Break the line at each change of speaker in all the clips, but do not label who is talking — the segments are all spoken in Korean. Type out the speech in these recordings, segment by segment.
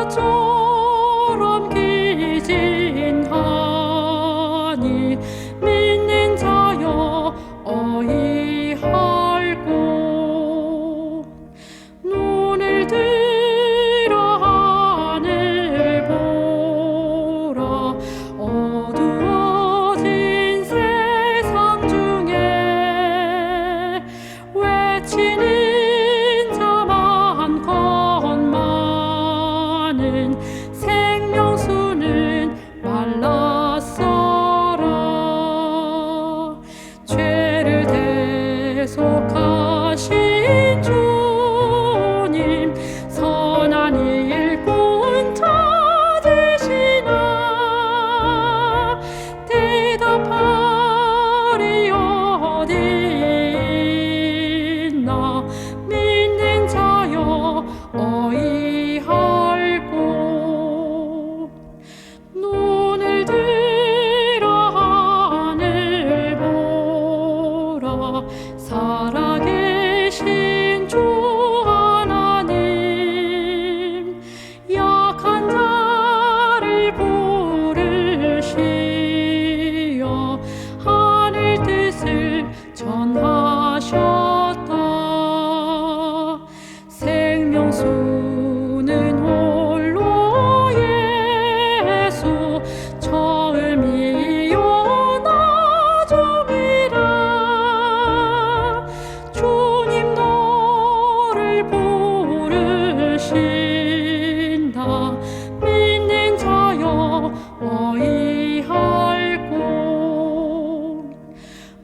바다처럼 기진하니 믿는 자여 어이할고 눈을 들어 하늘 보라 어두워진 세상 중에 외치는 자 많건 많은 생명수는 말랐어라 죄를 대속하신 주님 선한 일꾼 찾으시나 대답하리 어디 있나 믿는 자여 어이할고 눈을 들어 하늘 보라 살아계신 주 하나님 약한 자를 부르시어 하늘 뜻을 전하셨다 생명수는 홀로 예수 처음이요 나중이라 주님 너를 부르신다 믿는 자여 어이할고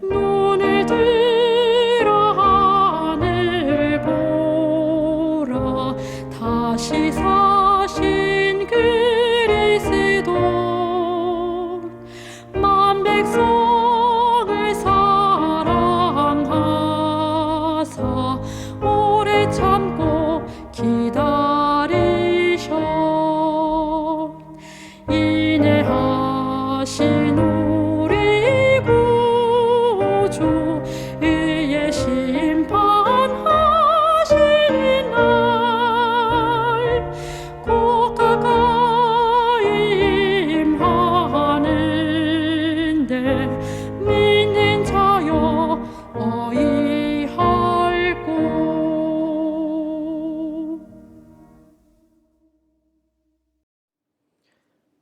눈을 들어 하늘 보라 다시 사신 그리스도 만 백성을 사랑하사 오래 참고 기다리셔 인내하신 우리 구주 의의 심판하시는 날 곧 가까이 임하는데 믿는 자여 어이할고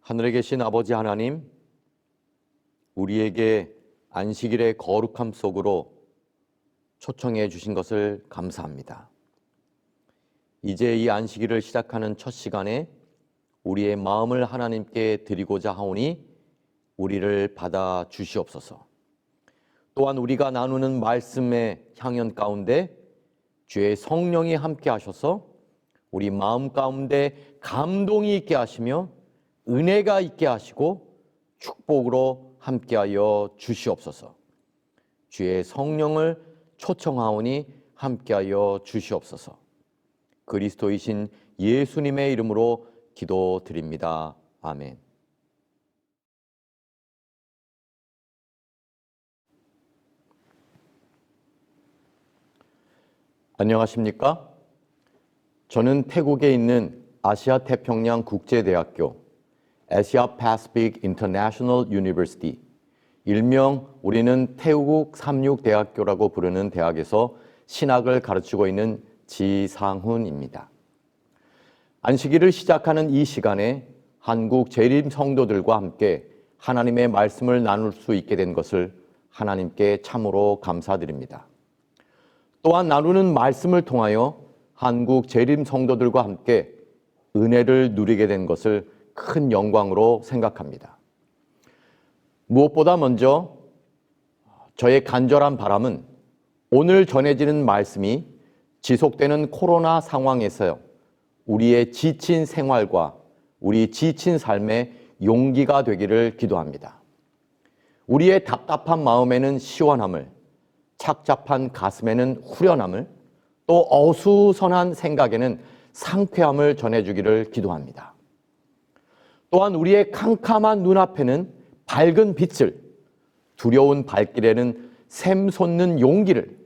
하늘에 계신 아버지 하나님, 우리에게 안식일의 거룩함 속으로 초청해 주신 것을 감사합니다. 이제 이 안식일을 시작하는 첫 시간에 우리의 마음을 하나님께 드리고자 하오니 우리를 받아 주시옵소서. 또한 우리가 나누는 말씀의 향연 가운데 주의 성령이 함께 하셔서 우리 마음 가운데 감동이 있게 하시며 은혜가 있게 하시고 축복으로 함께하여 주시옵소서. 주의 성령을 초청하오니 함께하여 주시옵소서. 그리스도이신 예수님의 이름으로 기도드립니다. 아멘. 안녕하십니까? 저는 태국에 있는 아시아 태평양 국제대학교 Asia Pacific International University, 일명 우리는 태국 삼육대학교라고 부르는 대학에서 신학을 가르치고 있는 지상훈입니다. 안식일을 시작하는 이 시간에 한국 재림 성도들과 함께 하나님의 말씀을 나눌 수 있게 된 것을 하나님께 참으로 감사드립니다. 또한 나누는 말씀을 통하여 한국 재림 성도들과 함께 은혜를 누리게 된 것을 큰 영광으로 생각합니다. 무엇보다 먼저 저의 간절한 바람은 오늘 전해지는 말씀이 지속되는 코로나 상황에서 우리의 지친 생활과 우리 지친 삶에 용기가 되기를 기도합니다. 우리의 답답한 마음에는 시원함을, 착잡한 가슴에는 후련함을, 또 어수선한 생각에는 상쾌함을 전해주기를 기도합니다. 또한 우리의 캄캄한 눈앞에는 밝은 빛을, 두려운 발길에는 샘솟는 용기를,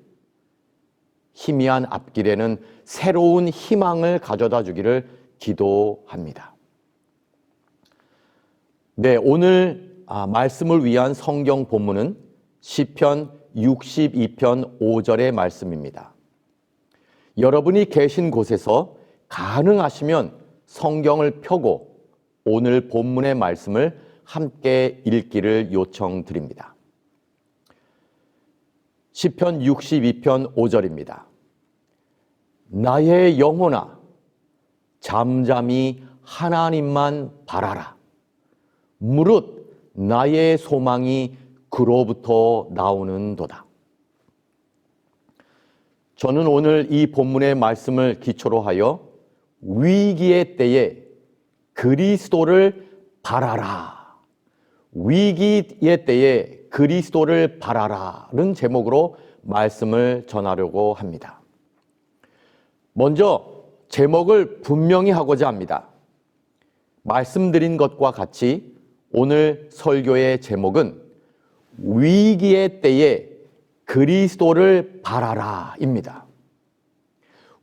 희미한 앞길에는 새로운 희망을 가져다 주기를 기도합니다. 네, 오늘 말씀을 위한 성경 본문은 시편 62편 5절의 말씀입니다. 여러분이 계신 곳에서 가능하시면 성경을 펴고 오늘 본문의 말씀을 함께 읽기를 요청드립니다. 시편 62편 5절입니다. 나의 영혼아, 잠잠히 하나님만 바라라. 무릇 나의 소망이 그로부터 나오는도다. 저는 오늘 이 본문의 말씀을 기초로 하여 위기의 때에 그리스도를 바라라. 위기의 때에 그리스도를 바라라는 제목으로 말씀을 전하려고 합니다. 먼저 제목을 분명히 하고자 합니다. 말씀드린 것과 같이 오늘 설교의 제목은 위기의 때에 그리스도를 바라라입니다.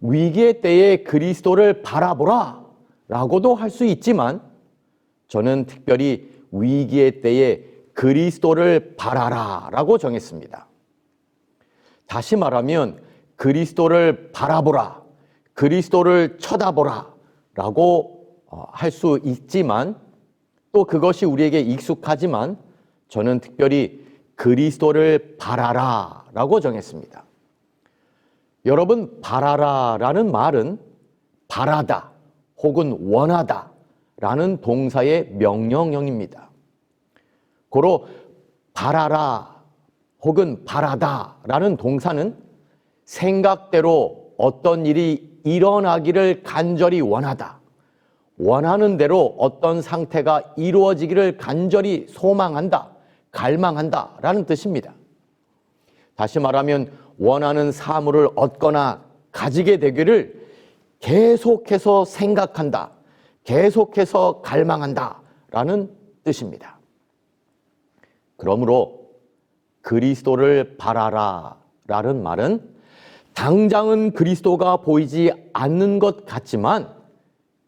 위기의 때에 그리스도를 바라보라 라고도 할 수 있지만 저는 특별히 위기의 때에 그리스도를 바라라 라고 정했습니다. 다시 말하면 그리스도를 바라보라, 그리스도를 쳐다보라 라고 할 수 있지만 또 그것이 우리에게 익숙하지만 저는 특별히 그리스도를 바라라 라고 정했습니다. 여러분, 바라라 라는 말은 바라다 혹은 원하다 라는 동사의 명령형입니다. 고로 바라라 혹은 바라다 라는 동사는 생각대로 어떤 일이 일어나기를 간절히 원하다, 원하는 대로 어떤 상태가 이루어지기를 간절히 소망한다, 갈망한다 라는 뜻입니다. 다시 말하면 원하는 사물을 얻거나 가지게 되기를 계속해서 생각한다, 계속해서 갈망한다 라는 뜻입니다. 그러므로 그리스도를 바라라 라는 말은 당장은 그리스도가 보이지 않는 것 같지만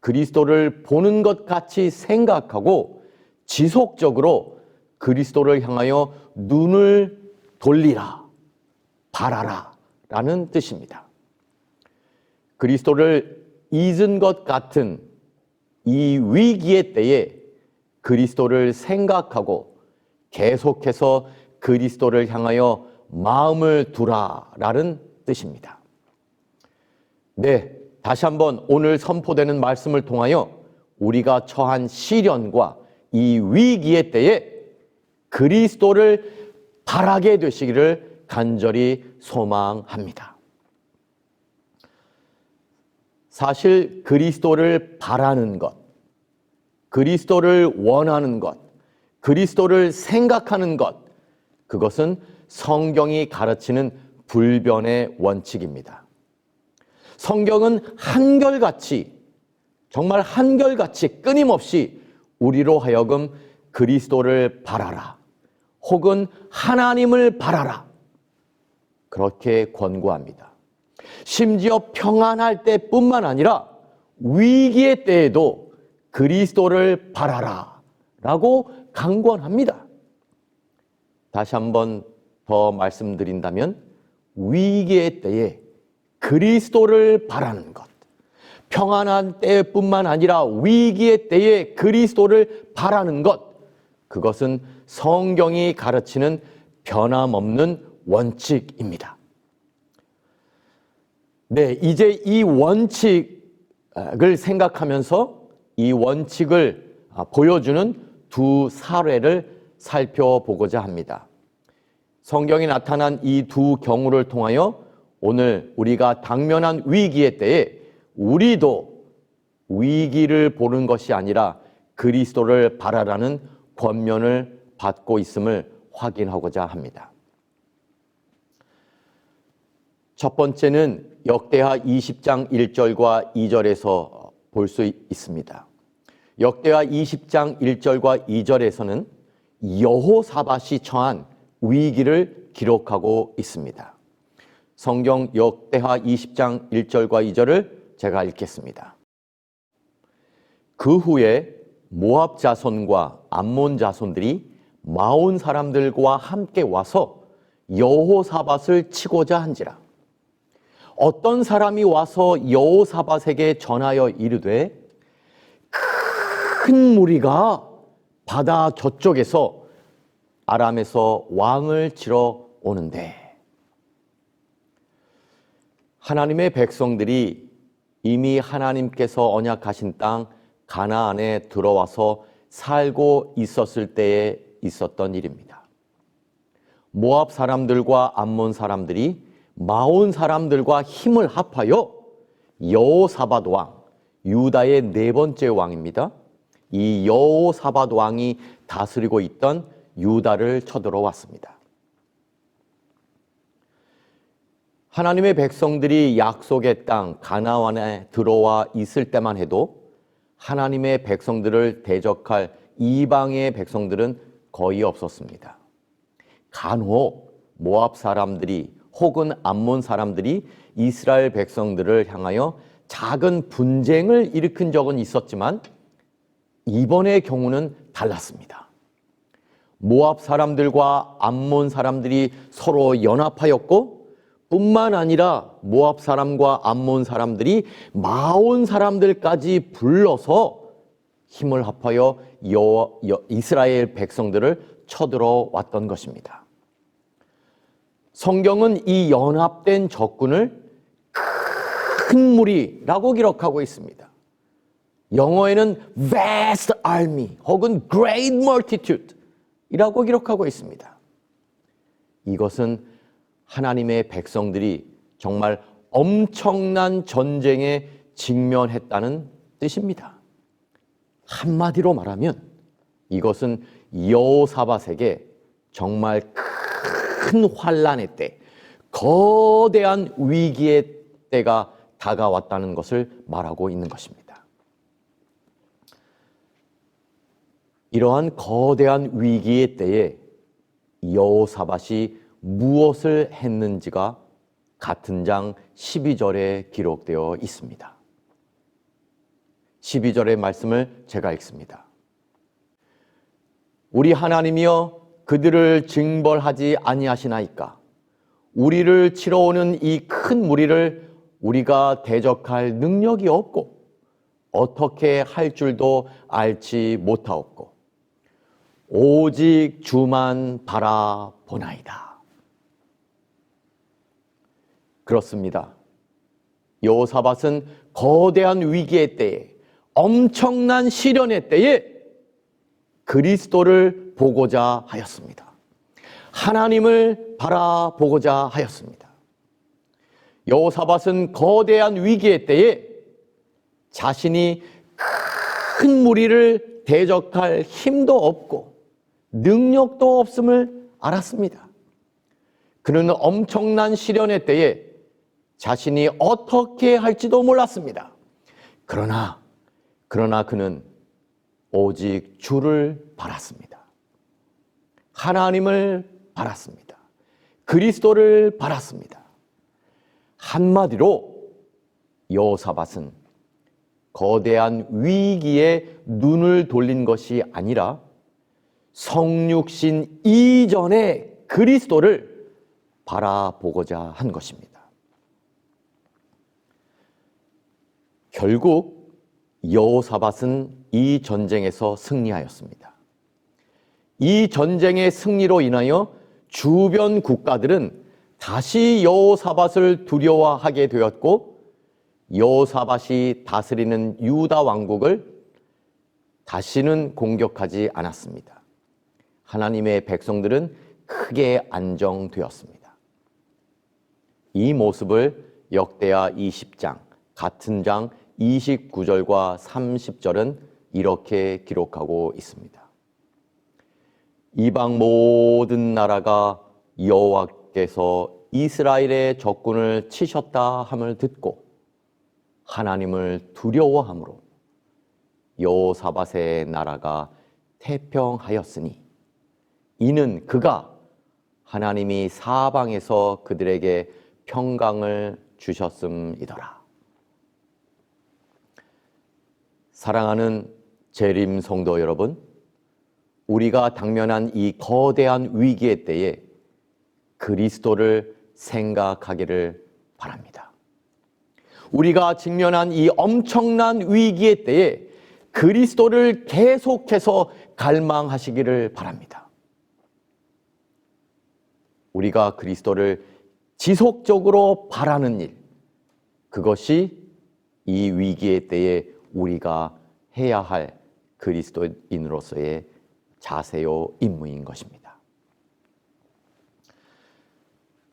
그리스도를 보는 것 같이 생각하고 지속적으로 그리스도를 향하여 눈을 돌리라, 바라라 라는 뜻입니다. 그리스도를 잊은 것 같은 이 위기의 때에 그리스도를 생각하고 계속해서 그리스도를 향하여 마음을 두라 라는 뜻입니다. 네, 다시 한번 오늘 선포되는 말씀을 통하여 우리가 처한 시련과 이 위기의 때에 그리스도를 바라게 되시기를 간절히 소망합니다. 사실 그리스도를 바라는 것, 그리스도를 원하는 것, 그리스도를 생각하는 것, 그것은 성경이 가르치는 불변의 원칙입니다. 성경은 한결같이, 정말 한결같이 끊임없이 우리로 하여금 그리스도를 바라라 혹은 하나님을 바라라 그렇게 권고합니다. 심지어 평안할 때뿐만 아니라 위기의 때에도 그리스도를 바라라 라고 강권합니다. 다시 한번 더 말씀드린다면 위기의 때에 그리스도를 바라는 것, 평안한 때뿐만 아니라 위기의 때에 그리스도를 바라는 것, 그것은 성경이 가르치는 변함없는 원칙입니다. 네, 이제 이 원칙을 생각하면서 이 원칙을 보여주는 두 사례를 살펴보고자 합니다. 성경에 나타난 이 두 경우를 통하여 오늘 우리가 당면한 위기의 때에 우리도 위기를 보는 것이 아니라 그리스도를 바라라는 권면을 받고 있음을 확인하고자 합니다. 첫 번째는 역대하 20장 1절과 2절에서 볼 수 있습니다. 역대하 20장 1절과 2절에서는 여호사밧이 처한 위기를 기록하고 있습니다. 성경 역대하 20장 1절과 2절을 제가 읽겠습니다. 그 후에 모압 자손과 암몬 자손들이 마온 사람들과 함께 와서 여호사밧을 치고자 한지라. 어떤 사람이 와서 여호사밧에게 전하여 이르되 큰 무리가 바다 저쪽에서 아람에서 왕을 치러 오는데, 하나님의 백성들이 이미 하나님께서 언약하신 땅 가나안에 들어와서 살고 있었을 때에 있었던 일입니다. 모압 사람들과 암몬 사람들이 마온 사람들과 힘을 합하여 여호사밧 왕, 유다의 네 번째 왕입니다. 이 여호사밧 왕이 다스리고 있던 유다를 쳐들어왔습니다. 하나님의 백성들이 약속의 땅 가나안에 들어와 있을 때만 해도 하나님의 백성들을 대적할 이방의 백성들은 거의 없었습니다. 간혹 모압 사람들이 혹은 암몬 사람들이 이스라엘 백성들을 향하여 작은 분쟁을 일으킨 적은 있었지만 이번의 경우는 달랐습니다. 모압 사람들과 암몬 사람들이 서로 연합하였고, 뿐만 아니라 모압 사람과 암몬 사람들이 마온 사람들까지 불러서 힘을 합하여 이스라엘 백성들을 쳐들어왔던 것입니다. 성경은 이 연합된 적군을 큰 무리라고 기록하고 있습니다. 영어에는 vast army 혹은 great multitude 이라고 기록하고 있습니다. 이것은 하나님의 백성들이 정말 엄청난 전쟁에 직면했다는 뜻입니다. 한마디로 말하면 이것은 여호사밧에게 정말 큰 환란의 때, 거대한 위기의 때가 다가왔다는 것을 말하고 있는 것입니다. 이러한 거대한 위기의 때에 여호사밧이 무엇을 했는지가 같은 장 12절에 기록되어 있습니다. 12절의 말씀을 제가 읽습니다. 우리 하나님이여 그들을 징벌하지 아니하시나이까? 우리를 치러 오는 이 큰 무리를 우리가 대적할 능력이 없고 어떻게 할 줄도 알지 못하옵고 오직 주만 바라보나이다. 그렇습니다. 여호사밧은 거대한 위기의 때에, 엄청난 시련의 때에 그리스도를 보고자 하였습니다. 하나님을 바라보고자 하였습니다. 여호사밧은 거대한 위기의 때에 자신이 큰 무리를 대적할 힘도 없고 능력도 없음을 알았습니다. 그는 엄청난 시련의 때에 자신이 어떻게 할지도 몰랐습니다. 그러나 그는 오직 주를 바랐습니다. 하나님을 바랐습니다. 그리스도를 바랐습니다. 한마디로 여호사밧은 거대한 위기에 눈을 돌린 것이 아니라 성육신 이전의 그리스도를 바라보고자 한 것입니다. 결국 여호사밧은 이 전쟁에서 승리하였습니다. 이 전쟁의 승리로 인하여 주변 국가들은 다시 여호사밧을 두려워하게 되었고, 여호사밧이 다스리는 유다 왕국을 다시는 공격하지 않았습니다. 하나님의 백성들은 크게 안정되었습니다. 이 모습을 역대하 20장 같은 장 29절과 30절은 이렇게 기록하고 있습니다. 이방 모든 나라가 여호와께서 이스라엘의 적군을 치셨다 함을 듣고 하나님을 두려워함으로 여호사밧의 나라가 태평하였으니 이는 그가 하나님이 사방에서 그들에게 평강을 주셨음이더라. 사랑하는 재림 성도 여러분, 우리가 당면한 이 거대한 위기의 때에 그리스도를 생각하기를 바랍니다. 우리가 직면한 이 엄청난 위기의 때에 그리스도를 계속해서 갈망하시기를 바랍니다. 우리가 그리스도를 지속적으로 바라는 일, 그것이 이 위기의 때에 우리가 해야 할 그리스도인으로서의 자세요 임무인 것입니다.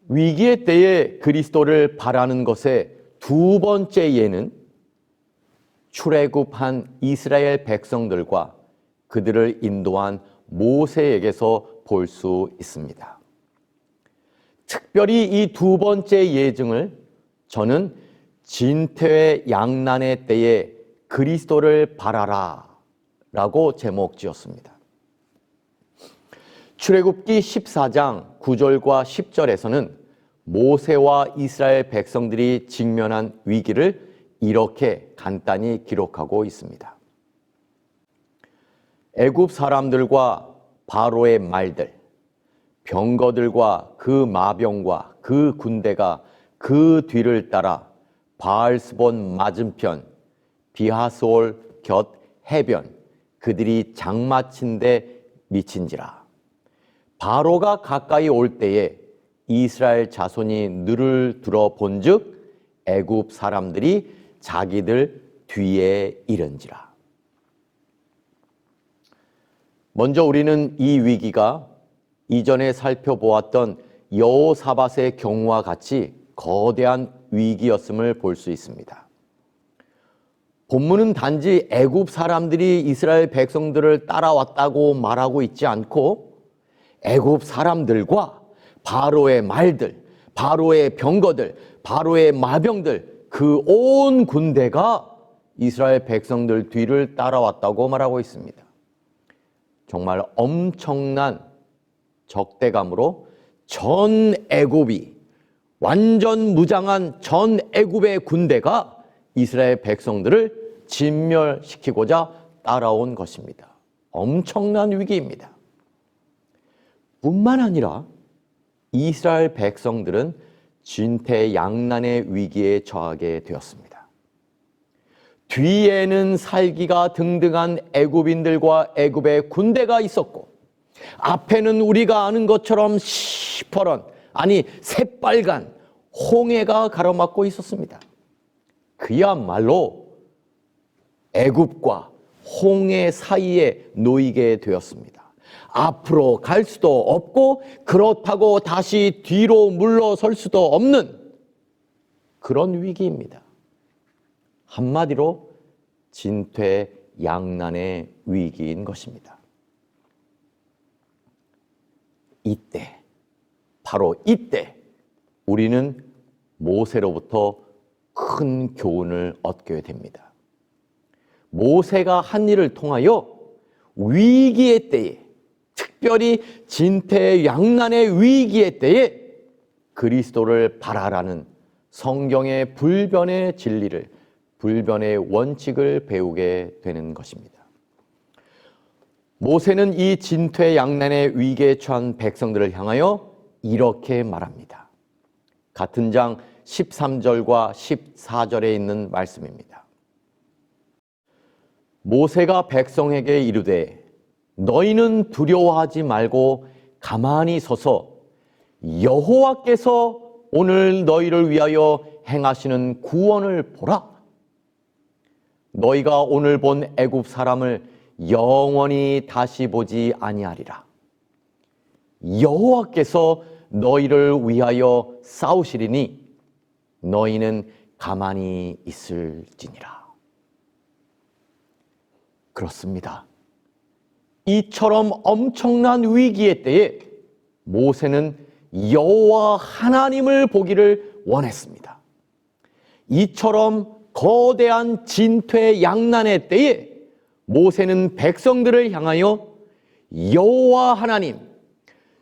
위기의 때에 그리스도를 바라는 것의 두 번째 예는 출애굽한 이스라엘 백성들과 그들을 인도한 모세에게서 볼 수 있습니다. 특별히 이 두 번째 예증을 저는 진퇴 양난의 때에 그리스도를 바라라 라고 제목 지었습니다. 출애굽기 14장 9절과 10절에서는 모세와 이스라엘 백성들이 직면한 위기를 이렇게 간단히 기록하고 있습니다. 애굽 사람들과 바로의 말들, 병거들과 그 마병과 그 군대가 그 뒤를 따라 바알스본 맞은편 비하솔 곁 해변 그들이 장마친 데 미친지라. 바로가 가까이 올 때에 이스라엘 자손이 눈을 들어 본즉 애굽 사람들이 자기들 뒤에 이른지라. 먼저 우리는 이 위기가 이전에 살펴보았던 여호사밧의 경우와 같이 거대한 위기였음을 볼 수 있습니다. 본문은 단지 애굽 사람들이 이스라엘 백성들을 따라왔다고 말하고 있지 않고 애굽 사람들과 바로의 말들, 바로의 병거들, 바로의 마병들, 그 온 군대가 이스라엘 백성들 뒤를 따라왔다고 말하고 있습니다. 정말 엄청난 적대감으로 전 애굽이, 완전 무장한 전 애굽의 군대가 이스라엘 백성들을 진멸시키고자 따라온 것입니다. 엄청난 위기입니다. 뿐만 아니라 이스라엘 백성들은 진퇴양난의 위기에 처하게 되었습니다. 뒤에는 살기가 등등한 애굽인들과 애굽의 군대가 있었고 앞에는 우리가 아는 것처럼 시퍼런, 아니 새빨간 홍해가 가로막고 있었습니다. 그야말로 애굽과 홍해 사이에 놓이게 되었습니다. 앞으로 갈 수도 없고 그렇다고 다시 뒤로 물러설 수도 없는 그런 위기입니다. 한마디로 진퇴양난의 위기인 것입니다. 이때, 바로 이때 우리는 모세로부터 큰 교훈을 얻게 됩니다. 모세가 한 일을 통하여 위기의 때에, 특별히 진퇴양난의 위기의 때에 그리스도를 바라라는 성경의 불변의 진리를, 불변의 원칙을 배우게 되는 것입니다. 모세는 이 진퇴양난의 위기에 처한 백성들을 향하여 이렇게 말합니다. 같은 장 13절과 14절에 있는 말씀입니다. 모세가 백성에게 이르되 너희는 두려워하지 말고 가만히 서서 여호와께서 오늘 너희를 위하여 행하시는 구원을 보라. 너희가 오늘 본 애굽 사람을 영원히 다시 보지 아니하리라. 여호와께서 너희를 위하여 싸우시리니 너희는 가만히 있을지니라. 그렇습니다. 이처럼 엄청난 위기의 때에 모세는 여호와 하나님을 보기를 원했습니다. 이처럼 거대한 진퇴양난의 때에 모세는 백성들을 향하여 여호와 하나님,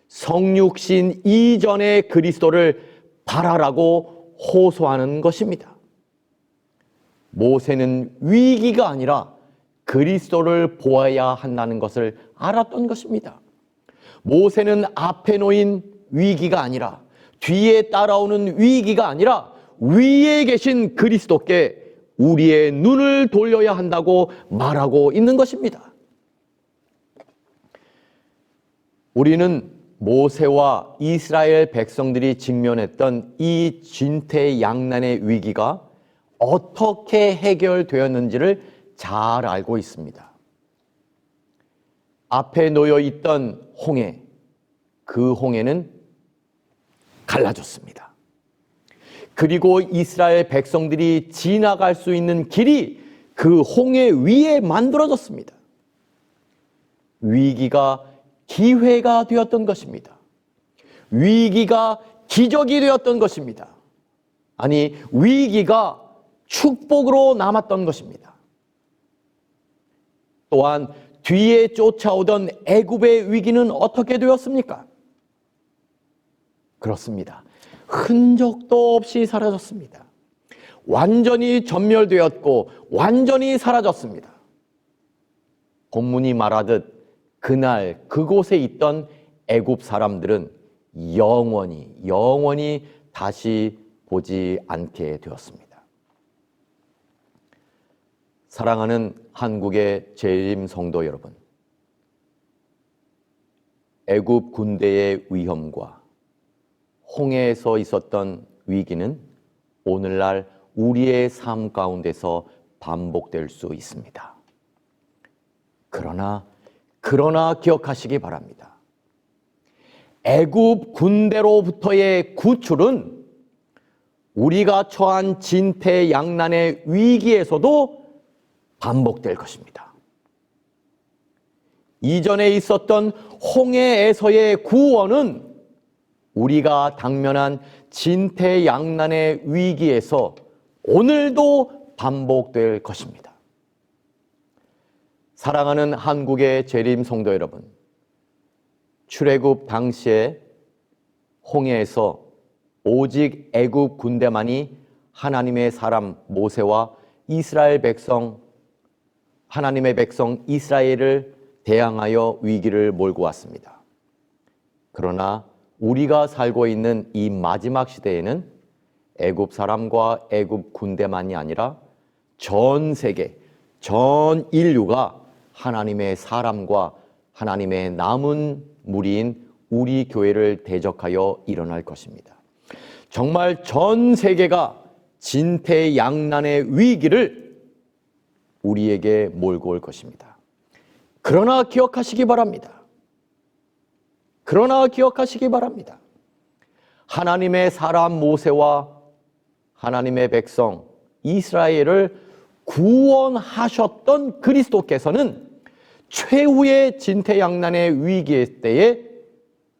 성육신 이전의 그리스도를 바라라고 호소하는 것입니다. 모세는 위기가 아니라 그리스도를 보아야 한다는 것을 알았던 것입니다. 모세는 앞에 놓인 위기가 아니라, 뒤에 따라오는 위기가 아니라 위에 계신 그리스도께 우리의 눈을 돌려야 한다고 말하고 있는 것입니다. 우리는 모세와 이스라엘 백성들이 직면했던 이 진퇴양난의 위기가 어떻게 해결되었는지를 잘 알고 있습니다. 앞에 놓여 있던 홍해, 그 홍해는 갈라졌습니다. 그리고 이스라엘 백성들이 지나갈 수 있는 길이 그 홍해 위에 만들어졌습니다. 위기가 기회가 되었던 것입니다. 위기가 기적이 되었던 것입니다. 아니, 위기가 축복으로 남았던 것입니다. 또한 뒤에 쫓아오던 애굽의 위기는 어떻게 되었습니까? 그렇습니다. 흔적도 없이 사라졌습니다. 완전히 전멸되었고 완전히 사라졌습니다. 본문이 말하듯 그날 그곳에 있던 애굽 사람들은 영원히 다시 보지 않게 되었습니다. 사랑하는 한국의 재림 성도 여러분, 애굽 군대의 위험과 홍해에서 있었던 위기는 오늘날 우리의 삶 가운데서 반복될 수 있습니다. 그러나 기억하시기 바랍니다. 애굽 군대로부터의 구출은 우리가 처한 진퇴양난의 위기에서도 반복될 것입니다. 이전에 있었던 홍해에서의 구원은 우리가 당면한 진퇴양난의 위기에서 오늘도 반복될 것입니다. 사랑하는 한국의 재림 성도 여러분, 출애굽 당시에 홍해에서 오직 애굽 군대만이 하나님의 사람 모세와 이스라엘 백성, 하나님의 백성 이스라엘을 대항하여 위기를 몰고 왔습니다. 그러나 우리가 살고 있는 이 마지막 시대에는 애굽 사람과 애굽 군대만이 아니라 전 세계, 전 인류가 하나님의 사람과 하나님의 남은 무리인 우리 교회를 대적하여 일어날 것입니다. 정말 전 세계가 진퇴양난의 위기를 우리에게 몰고 올 것입니다. 그러나 기억하시기 바랍니다. 하나님의 사람 모세와 하나님의 백성 이스라엘을 구원하셨던 그리스도께서는 최후의 진퇴양난의 위기의 때에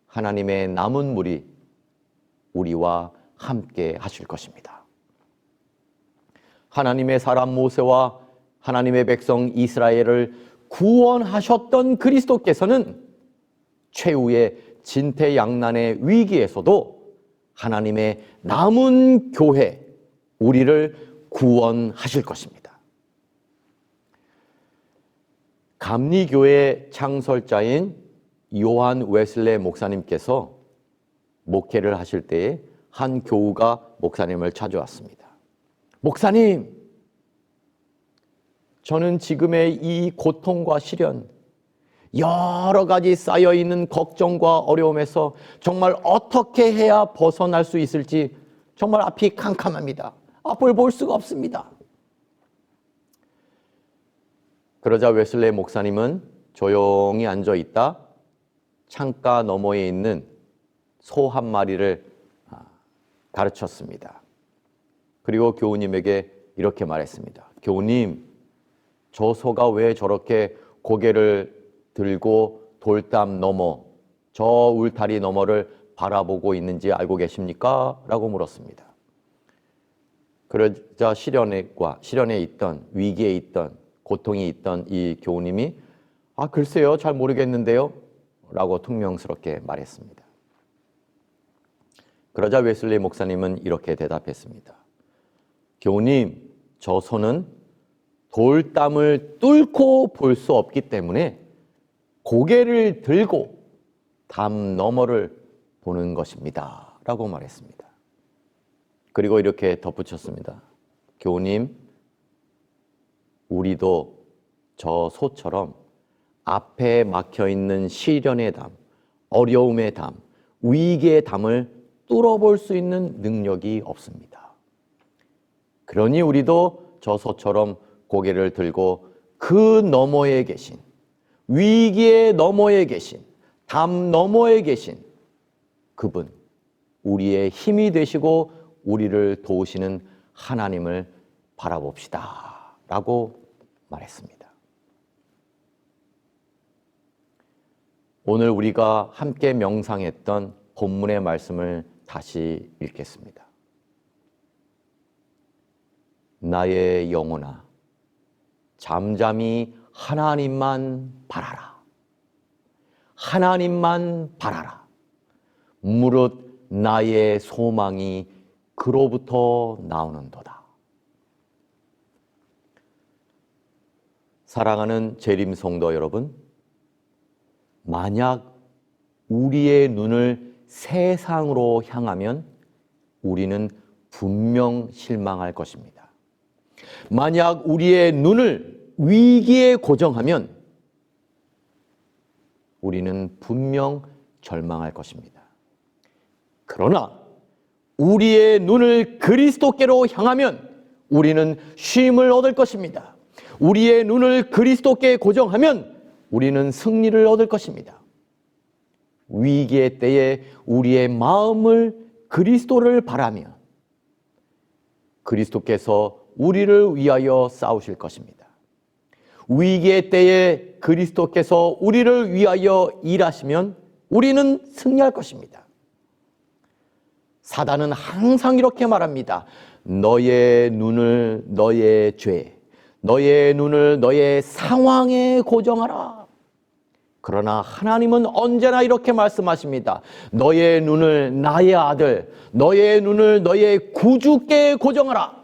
하나님의 남은 무리 우리와 함께 하실 것입니다. 하나님의 사람 모세와 하나님의 백성 이스라엘을 구원하셨던 그리스도께서는 최후의 진퇴양난의 위기에서도 하나님의 남은 교회 우리를 구원하실 것입니다. 감리교회 창설자인 요한 웨슬레 목사님께서 목회를 하실 때에 한 교우가 목사님을 찾아왔습니다. 목사님, 저는 지금의 이 고통과 시련, 여러 가지 쌓여있는 걱정과 어려움에서 정말 어떻게 해야 벗어날 수 있을지 정말 앞이 캄캄합니다. 앞을 볼 수가 없습니다. 그러자 웨슬레 목사님은 조용히 앉아 있다 창가 너머에 있는 소 한 마리를 가르쳤습니다. 그리고 교우님에게 이렇게 말했습니다. 교우님, 저 소가 왜 저렇게 고개를 들고 돌담 너머, 저 울타리 너머를 바라보고 있는지 알고 계십니까? 라고 물었습니다. 그러자 시련에 있던, 위기에 있던, 고통이 있던 이 교우님이 글쎄요, 잘 모르겠는데요? 라고 퉁명스럽게 말했습니다. 그러자 웨슬리 목사님은 이렇게 대답했습니다. 교우님, 저 소는 돌담을 뚫고 볼 수 없기 때문에 고개를 들고 담 너머를 보는 것입니다. 라고 말했습니다. 그리고 이렇게 덧붙였습니다. 교우님, 우리도 저 소처럼 앞에 막혀있는 시련의 담, 어려움의 담, 위기의 담을 뚫어볼 수 있는 능력이 없습니다. 그러니 우리도 저 소처럼 고개를 들고 그 너머에 계신, 위기의 너머에 계신, 담 너머에 계신 그분, 우리의 힘이 되시고 우리를 도우시는 하나님을 바라봅시다. 라고 말했습니다. 오늘 우리가 함께 명상했던 본문의 말씀을 다시 읽겠습니다. 나의 영혼아, 잠잠히 하나님만 바라라. 하나님만 바라라. 무릇 나의 소망이 그로부터 나오는도다. 사랑하는 재림 성도 여러분, 만약 우리의 눈을 세상으로 향하면 우리는 분명 실망할 것입니다. 만약 우리의 눈을 위기에 고정하면 우리는 분명 절망할 것입니다. 그러나 우리의 눈을 그리스도께로 향하면 우리는 쉼을 얻을 것입니다. 우리의 눈을 그리스도께 고정하면 우리는 승리를 얻을 것입니다. 위기의 때에 우리의 마음을 그리스도를 바라며 그리스도께서 우리를 위하여 싸우실 것입니다. 위기의 때에 그리스도께서 우리를 위하여 일하시면 우리는 승리할 것입니다. 사단은 항상 이렇게 말합니다. 너의 눈을 너의 죄, 너의 눈을 너의 상황에 고정하라. 그러나 하나님은 언제나 이렇게 말씀하십니다. 너의 눈을 나의 아들, 너의 눈을 너의 구주께 고정하라.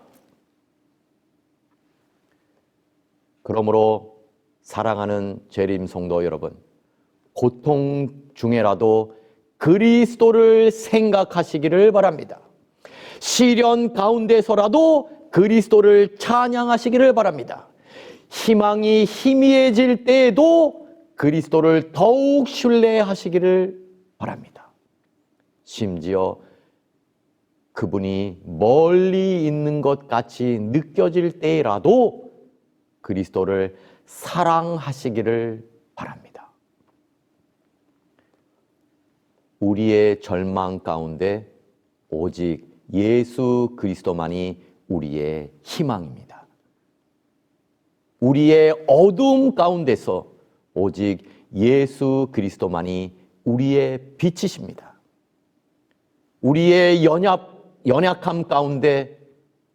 그러므로 사랑하는 재림 성도 여러분, 고통 중에라도 그리스도를 생각하시기를 바랍니다. 시련 가운데서라도 그리스도를 찬양하시기를 바랍니다. 희망이 희미해질 때에도 그리스도를 더욱 신뢰하시기를 바랍니다. 심지어 그분이 멀리 있는 것 같이 느껴질 때라도 그리스도를 사랑하시기를 바랍니다. 우리의 절망 가운데 오직 예수 그리스도만이 우리의 희망입니다. 우리의 어두움 가운데서 오직 예수 그리스도만이 우리의 빛이십니다. 우리의 연약함 가운데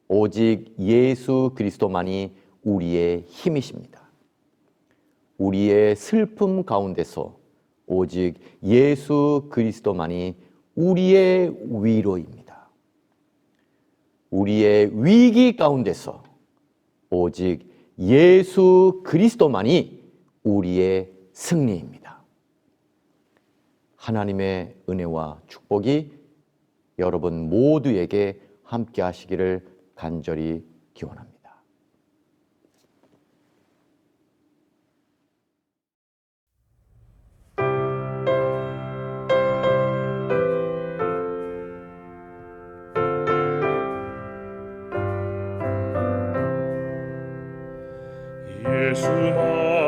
오직 예수 그리스도만이 우리의 힘이십니다. 우리의 슬픔 가운데서 오직 예수 그리스도만이 우리의 위로입니다. 우리의 위기 가운데서 오직 예수 그리스도만이 우리의 승리입니다. 하나님의 은혜와 축복이 여러분 모두에게 함께 하시기를 간절히 기원합니다.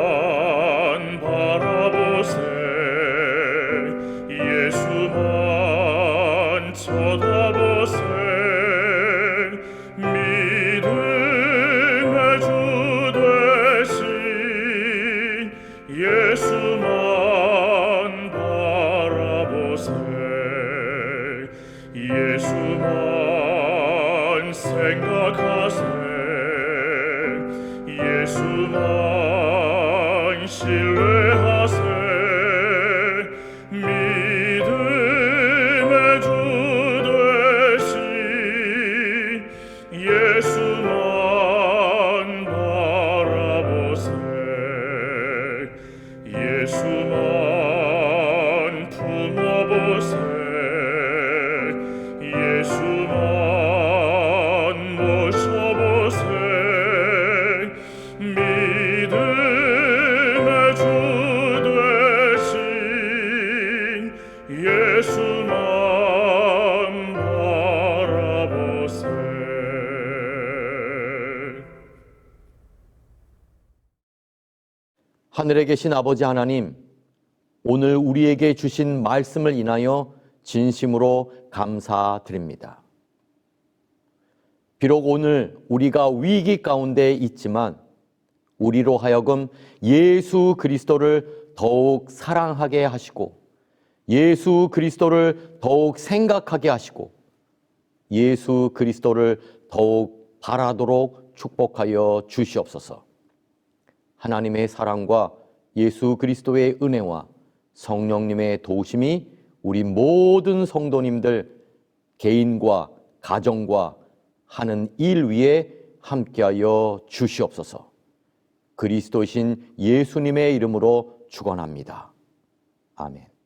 예수만 바라보세 예수만 쳐다보세 믿음의 주 되신 예수만 바라보세 예수만 생각하세 예수만 신뢰하세 믿음의 주 되신 예수만 바라보세 예수만 품어보세 예수만 모셔보세 믿음의 주 되신 예수만 바라보세.
하늘에 계신 아버지 하나님, 오늘 우리에게 주신 말씀을 인하여 진심으로 감사드립니다. 비록 오늘 우리가 위기 가운데 있지만 우리로 하여금 예수 그리스도를 더욱 사랑하게 하시고 예수 그리스도를 더욱 생각하게 하시고 예수 그리스도를 더욱 바라도록 축복하여 주시옵소서. 하나님의 사랑과 예수 그리스도의 은혜와 성령님의 도우심이 우리 모든 성도님들 개인과 가정과 하는 일 위에 함께하여 주시옵소서. 그리스도신 예수님의 이름으로 축원합니다. 아멘.